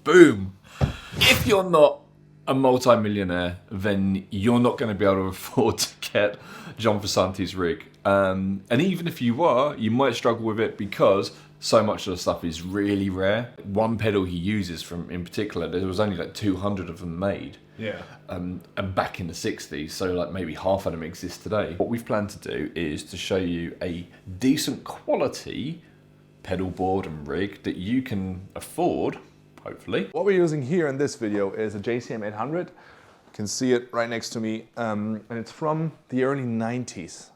Boom. If you're not a multi-millionaire, then you're not going to be able to afford to get John Frusciante's rig. And even if you are, you might struggle with it because so much of the stuff is really rare. One pedal he uses in particular, there was only like 200 of them made. Yeah. And back in the 60s, so like maybe half of them exist today. What we've planned to do is to show you a decent quality pedal board and rig that you can afford, hopefully. What we're using here in this video is a JCM 800. You can see it right next to me, and it's from the early 90s,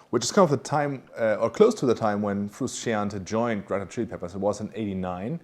which is kind of the time, or close to the time when Frusciante joined Red Hot Chili Peppers. It was in '89,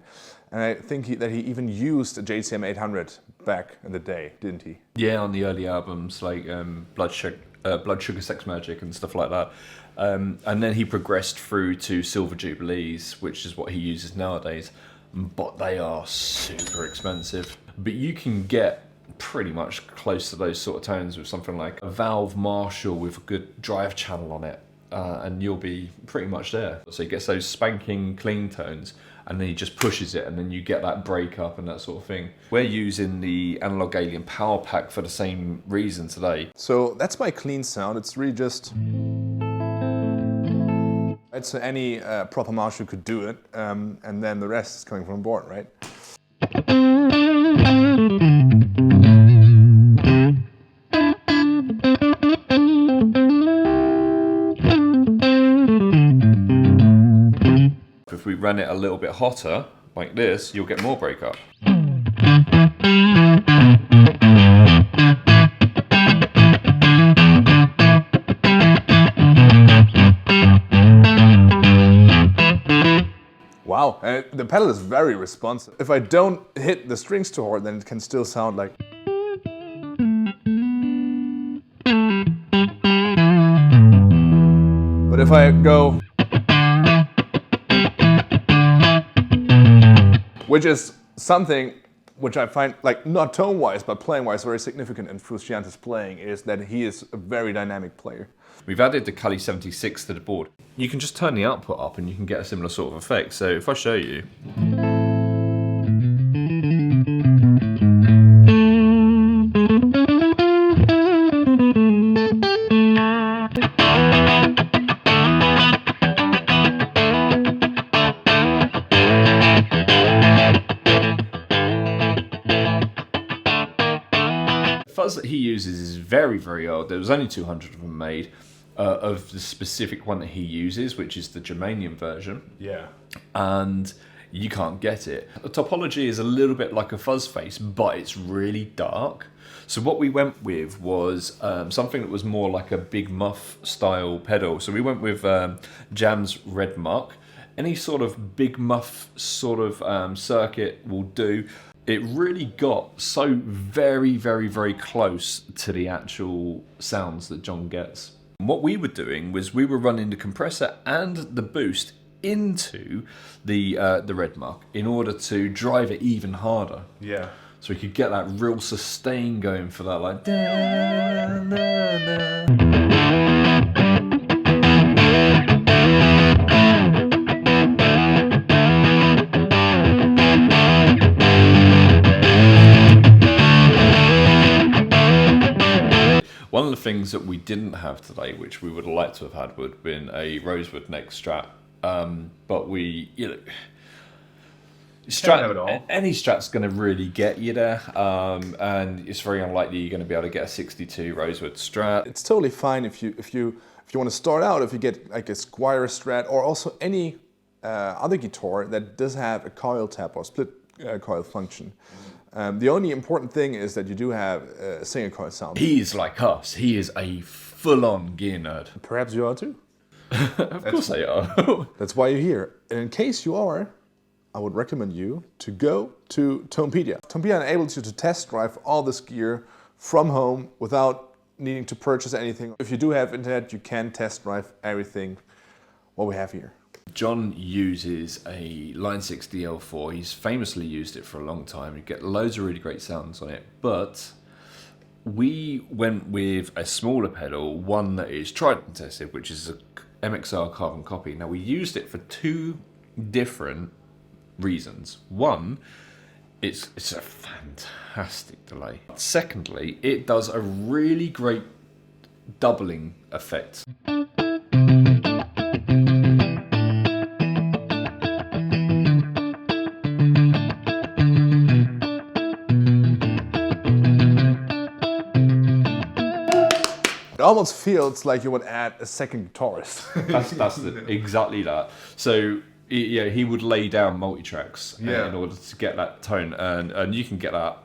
and I think that he even used a JCM 800 back in the day, didn't he? Yeah, on the early albums like Blood Sugar Sex Magic and stuff like that. And then he progressed through to Silver Jubilees, which is what he uses nowadays. But they are super expensive. But you can get pretty much close to those sort of tones with something like a valve Marshall with a good drive channel on it, and you'll be pretty much there. So he gets those spanking clean tones, and then he just pushes it, and then you get that break up and that sort of thing. We're using the Analog Alien Power Pack for the same reason today. So that's my clean sound. It's really just... So any proper Marshall could do it, and then the rest is coming from board, right? If we run it a little bit hotter, like this, you'll get more breakup. Wow, and the pedal is very responsive. If I don't hit the strings too hard, then it can still sound like... But if I go... Which is something which I find, like, not tone-wise, but playing-wise, very significant in Frusciante's playing, is that he is a very dynamic player. We've added the Kali 76 to the board. You can just turn the output up and you can get a similar sort of effect. So if I show you. The fuzz that he uses is very, very old. There was only 200 of them made. Of the specific one that he uses, which is the germanium version. Yeah. And you can't get it. The topology is a little bit like a fuzz face, but it's really dark. So what we went with was something that was more like a big muff style pedal. So we went with Jam's Red Muck. Any sort of big muff sort of circuit will do. It really got so very, very, very close to the actual sounds that John gets. What we were doing was we were running the compressor and the boost into the Red Muck in order to drive it even harder. Yeah. So we could get that real sustain going for that, like da, da, da. One of the things that we didn't have today, which we would have liked to have had, would have been a rosewood neck Strat. But we, you know, any Strat's going to really get you there, and it's very unlikely you're going to be able to get a 62 rosewood Strat. It's totally fine if you want to start out, if you get like a Squier Strat or also any other guitar that does have a coil tap or split coil function. The only important thing is that you do have a single coil sound. He's like us. He is a full-on gear nerd. Perhaps you are too. Of course I are. That's why you're here. And in case you are, I would recommend you to go to Tonepedia. Tonepedia enables you to test drive all this gear from home without needing to purchase anything. If you do have internet, you can test drive everything what we have here. John uses a Line 6 DL4. He's famously used it for a long time. You get loads of really great sounds on it, but we went with a smaller pedal, one that is tried and tested, which is a MXR carbon copy. Now we used it for two different reasons. One, It's a fantastic delay. Secondly, it does a really great doubling effect. It almost feels like you would add a second guitarist. Exactly that. So yeah, he would lay down multi-tracks in order to get that tone, and you can get that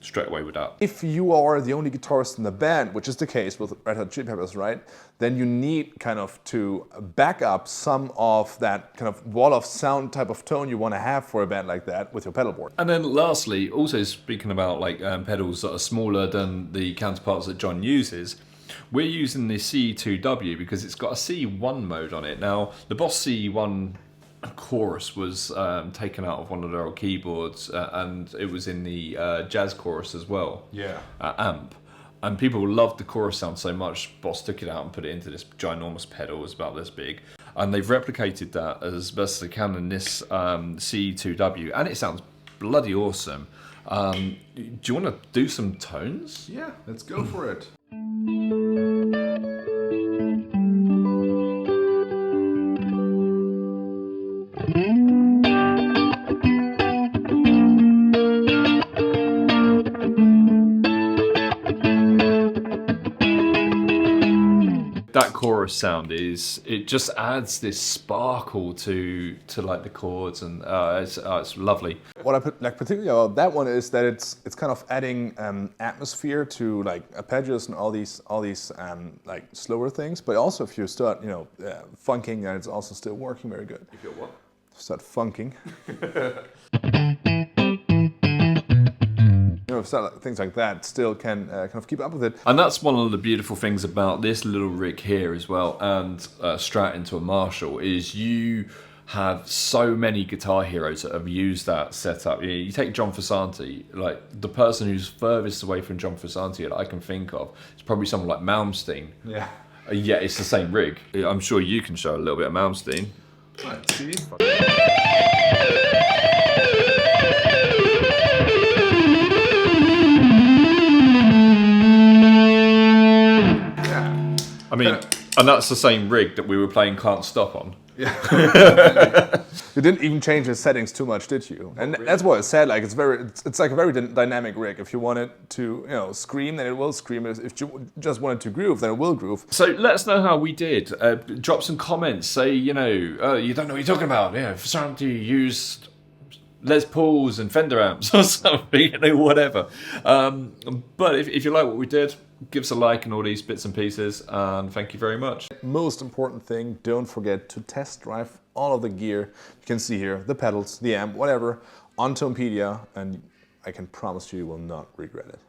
straight away with that. If you are the only guitarist in the band, which is the case with Red Hot Chili Peppers, right? Then you need kind of to back up some of that kind of wall of sound type of tone you want to have for a band like that with your pedal board. And then lastly, also speaking about like pedals that are smaller than the counterparts that John uses, we're using the CE2W because it's got a CE1 mode on it. Now, the Boss CE1 chorus was taken out of one of their old keyboards, and it was in the jazz chorus as well. Yeah. Amp. And people loved the chorus sound so much, Boss took it out and put it into this ginormous pedal. It was about this big. And they've replicated that as best they can in this CE2W, and it sounds bloody awesome. Do you want to do some tones? Yeah, let's go for it. That chorus sound it just adds this sparkle to like the chords, and it's lovely. What I like particularly about that one is that it's kind of adding atmosphere to like arpeggios and all these like slower things. But also if you start funking, and it's also still working very good. You feel what? Start funking. Things like that still can kind of keep up with it. And that's one of the beautiful things about this little rig here as well, and Strat into a Marshall, is you have so many guitar heroes that have used that setup. You take John Frusciante, like the person who's furthest away from John Frusciante that I can think of is probably someone like Malmsteen. Yeah. Yeah, it's the same rig. I'm sure you can show a little bit of Malmsteen. Let's see. I mean, and that's the same rig that we were playing Can't Stop on. Yeah. You didn't even change the settings too much, did you? And that's what I said. Like it's like a very dynamic rig. If you want it to scream, then it will scream. If you just want it to groove, then it will groove. So let us know how we did. Drop some comments. Say you don't know what you're talking about. Yeah, Frusciante used Les Pauls and Fender amps or something, whatever. But if you like what we did, give us a like and all these bits and pieces, and thank you very much. Most important thing, don't forget to test drive all of the gear you can see here, the pedals, the amp, whatever, on Tonepedia, and I can promise you will not regret it.